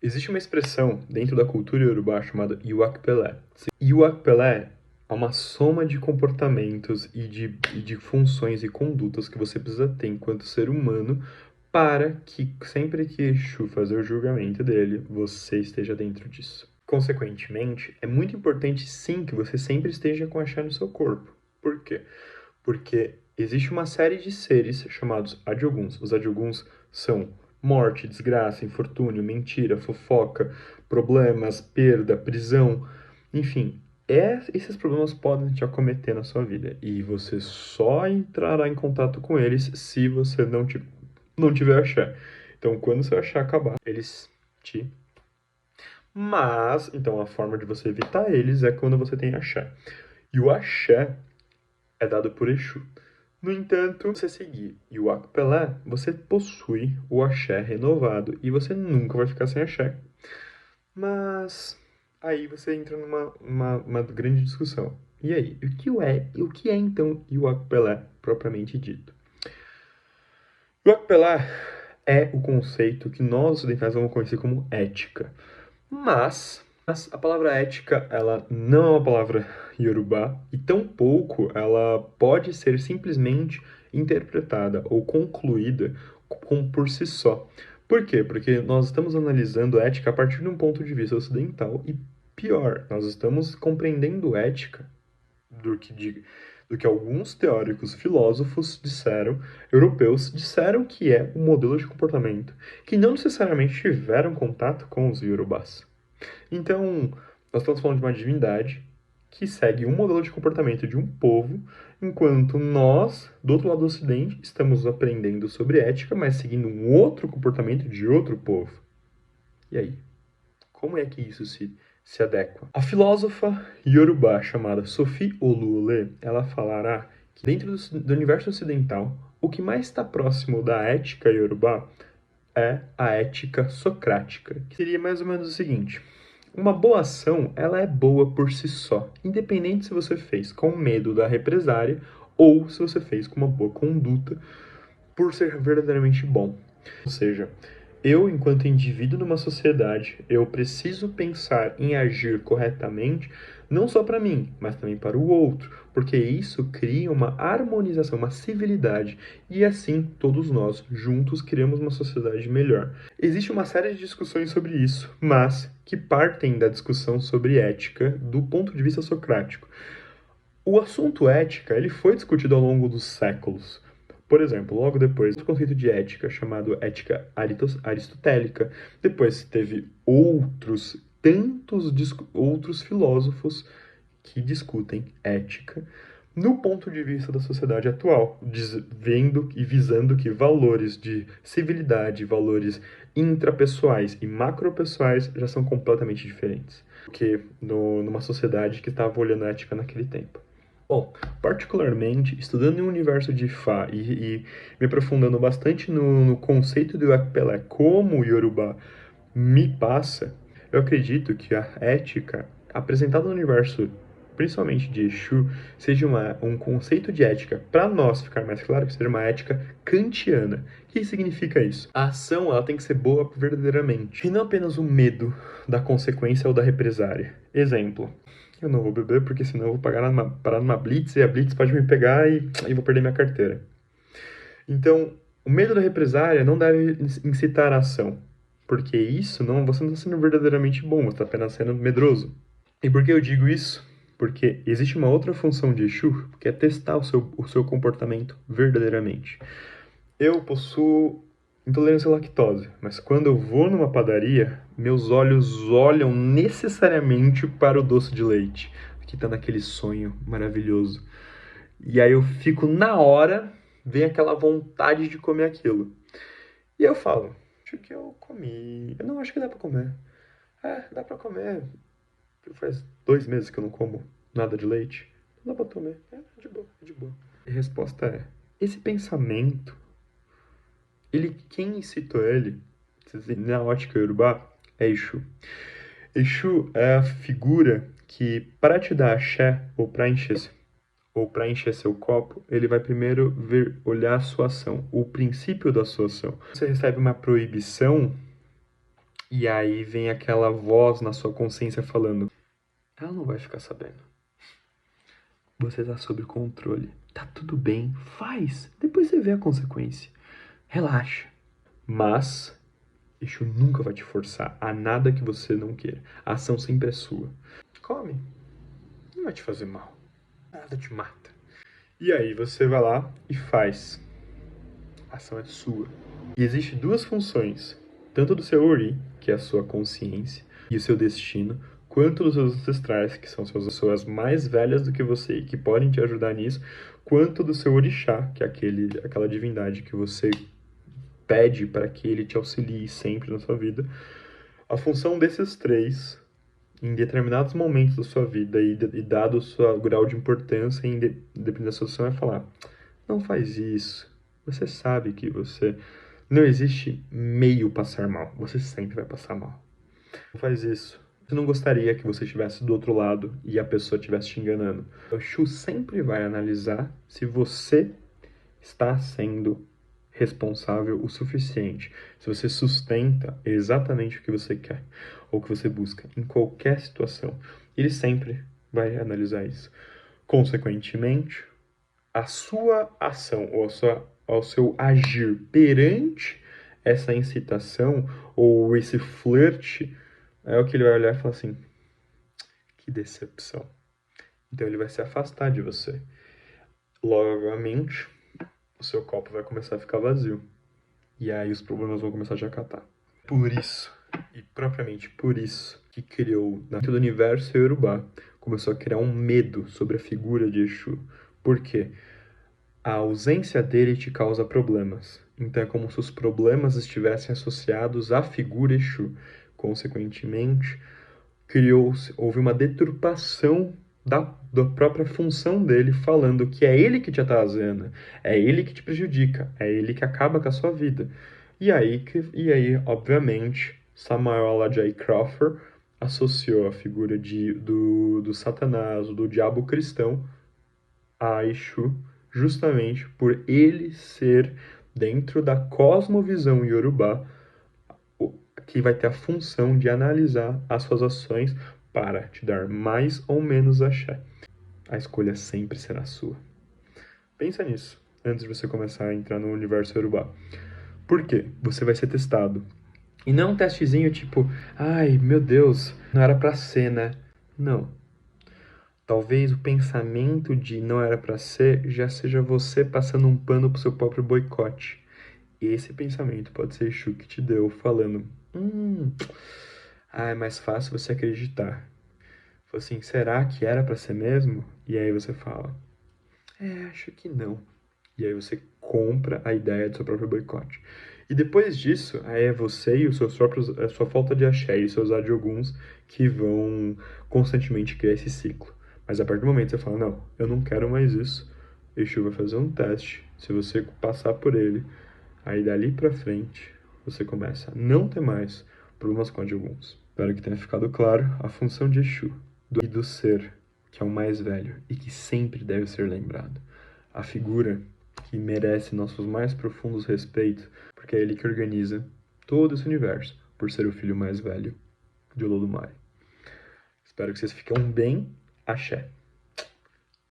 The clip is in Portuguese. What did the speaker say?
Existe uma expressão dentro da cultura iorubá chamada Iwak-Pelé. Iwak-Pelé é uma soma de comportamentos e de funções e condutas que você precisa ter enquanto ser humano para que sempre que Exu fazer o julgamento dele, você esteja dentro disso. Consequentemente, é muito importante sim que você sempre esteja com axé no seu corpo. Por quê? Porque existe uma série de seres chamados Adioguns. Os Adioguns são morte, desgraça, infortúnio, mentira, fofoca, problemas, perda, prisão, enfim. Esses problemas podem te acometer na sua vida e você só entrará em contato com eles se você não tiver axé. Então, quando seu axé acabar, eles te... Mas, então, a forma de você evitar eles é quando você tem axé. E o axé é dado por Exu. No entanto, se você seguir Iwak Pelé, você possui o axé renovado e você nunca vai ficar sem axé. Mas aí você entra numa grande discussão. E aí, o que é então Iwak Pelé propriamente dito? Iwak Pelé é o conceito que nós ocidentais vamos conhecer como ética. Mas a palavra ética, ela não é uma palavra iorubá e tampouco ela pode ser simplesmente interpretada ou concluída por si só. Por quê? Porque nós estamos analisando ética a partir de um ponto de vista ocidental e pior, nós estamos compreendendo ética do que alguns teóricos filósofos europeus disseram que é um modelo de comportamento, que não necessariamente tiveram contato com os iorubás. Então, nós estamos falando de uma divindade que segue um modelo de comportamento de um povo, enquanto nós, do outro lado do Ocidente, estamos aprendendo sobre ética, mas seguindo um outro comportamento de outro povo. E aí? Como é que isso se adequa? A filósofa iorubá chamada Sophie Oluole, ela falará que dentro do universo ocidental, o que mais está próximo da ética iorubá é a ética socrática, que seria mais ou menos o seguinte: uma boa ação, ela é boa por si só, independente se você fez com medo da represária ou se você fez com uma boa conduta por ser verdadeiramente bom. Ou seja, eu, enquanto indivíduo numa sociedade, eu preciso pensar em agir corretamente, não só para mim, mas também para o outro, porque isso cria uma harmonização, uma civilidade, e assim todos nós juntos criamos uma sociedade melhor. Existe uma série de discussões sobre isso, mas que partem da discussão sobre ética do ponto de vista socrático. O assunto ética ele foi discutido ao longo dos séculos. Por exemplo, logo depois do conceito de ética chamado ética aristotélica, depois teve outros filósofos que discutem ética no ponto de vista da sociedade atual, vendo e visando que valores de civilidade, valores intrapessoais e macropessoais já são completamente diferentes do que numa sociedade que estava olhando a ética naquele tempo. Bom, particularmente, estudando em um universo de Fá e me aprofundando bastante no conceito do Akpelé como o Yorubá me passa, eu acredito que a ética apresentada no universo, principalmente de Exu, seja um conceito de ética, para nós ficar mais claro, que seja uma ética kantiana. O que significa isso? A ação ela tem que ser boa verdadeiramente, e não apenas o medo da consequência ou da represária. Exemplo, eu não vou beber porque senão eu vou parar numa blitz e a blitz pode me pegar e vou perder minha carteira. Então, o medo da represária não deve incitar a ação, porque isso você não está sendo verdadeiramente bom, você está apenas sendo medroso. E por que eu digo isso? Porque existe uma outra função de Exu, que é testar o seu comportamento verdadeiramente. Eu possuo intolerância à lactose, mas quando eu vou numa padaria, meus olhos olham necessariamente para o doce de leite, que está naquele sonho maravilhoso. E aí eu fico na hora, vem aquela vontade de comer aquilo. E eu falo, acho que eu comi. Eu não acho que dá pra comer. É, dá pra comer. Faz 2 meses que eu não como nada de leite. Não dá pra comer. É, de boa, é de boa. E a resposta é, esse pensamento, quem incitou ele, na ótica iorubá, é Exu. Exu é a figura que, para te dar axé, ou para encher seu copo, ele vai primeiro olhar a sua ação, o princípio da sua ação. Você recebe uma proibição, E aí vem aquela voz na sua consciência falando: ela não vai ficar sabendo. Você tá sob controle. Tá tudo bem, faz. Depois você vê a consequência. Relaxa. Mas Exu nunca vai te forçar a nada que você não queira. A ação sempre é sua. Come. Não vai te fazer mal. Nada te mata. E aí você vai lá e faz. A ação é sua. E existem duas funções, tanto do seu Ori, que é a sua consciência, e o seu destino, quanto dos seus ancestrais, que são suas pessoas mais velhas do que você e que podem te ajudar nisso, quanto do seu Orixá, que é aquela divindade que você pede para que ele te auxilie sempre na sua vida. A função desses três, em determinados momentos da sua vida e dado o seu grau de importância, dependendo da situação, é falar: não faz isso. Você sabe que você... Não existe meio passar mal. Você sempre vai passar mal. Não faz isso. Você não gostaria que você estivesse do outro lado e a pessoa estivesse te enganando. O Shu sempre vai analisar se você está sendo responsável o suficiente. Se você sustenta exatamente o que você quer ou o que você busca em qualquer situação. Ele sempre vai analisar isso. Consequentemente, a sua ação ou ao seu agir perante essa incitação ou esse flerte é o que ele vai olhar e falar assim: que decepção. Então ele vai se afastar de você. Logicamente, o seu copo vai começar a ficar vazio. E aí os problemas vão começar a te acatar. Por isso, e propriamente por isso, que criou dentro do universo Yorubá, começou a criar um medo sobre a figura de Exu. Por quê? A ausência dele te causa problemas. Então é como se os problemas estivessem associados à figura Exu. Consequentemente, houve uma deturpação da própria função dele, falando que é ele que te atrasando, é ele que te prejudica, é ele que acaba com a sua vida. E aí obviamente, Samuel J. Crawford associou a figura do Satanás, do diabo cristão, a Exu, justamente por ele ser, dentro da cosmovisão Yorubá, que vai ter a função de analisar as suas ações para te dar mais ou menos axé. A escolha sempre será sua. Pensa nisso antes de você começar a entrar no universo Yorubá. Por quê? Você vai ser testado. E não um testezinho tipo: ai, meu Deus, não era pra ser, né? Não. Talvez o pensamento de não era pra ser já seja você passando um pano pro seu próprio boicote. E esse pensamento pode ser Exu que te deu, falando: é mais fácil você acreditar. Fala assim: será que era pra ser mesmo? E aí você fala: acho que não. E aí você compra a ideia do seu próprio boicote. E depois disso, aí é você e os seus próprios, a sua falta de axé e seus adioguns que vão constantemente criar esse ciclo. Mas a partir do momento que você fala: não, eu não quero mais isso, Exu vai fazer um teste. Se você passar por ele, aí dali pra frente, você começa a não ter mais problemas com adioguns. Espero que tenha ficado claro a função de Exu e do ser, que é o mais velho e que sempre deve ser lembrado. A figura que merece nossos mais profundos respeitos, porque é ele que organiza todo esse universo, por ser o filho mais velho de Olodumare. Espero que vocês fiquem bem. Axé.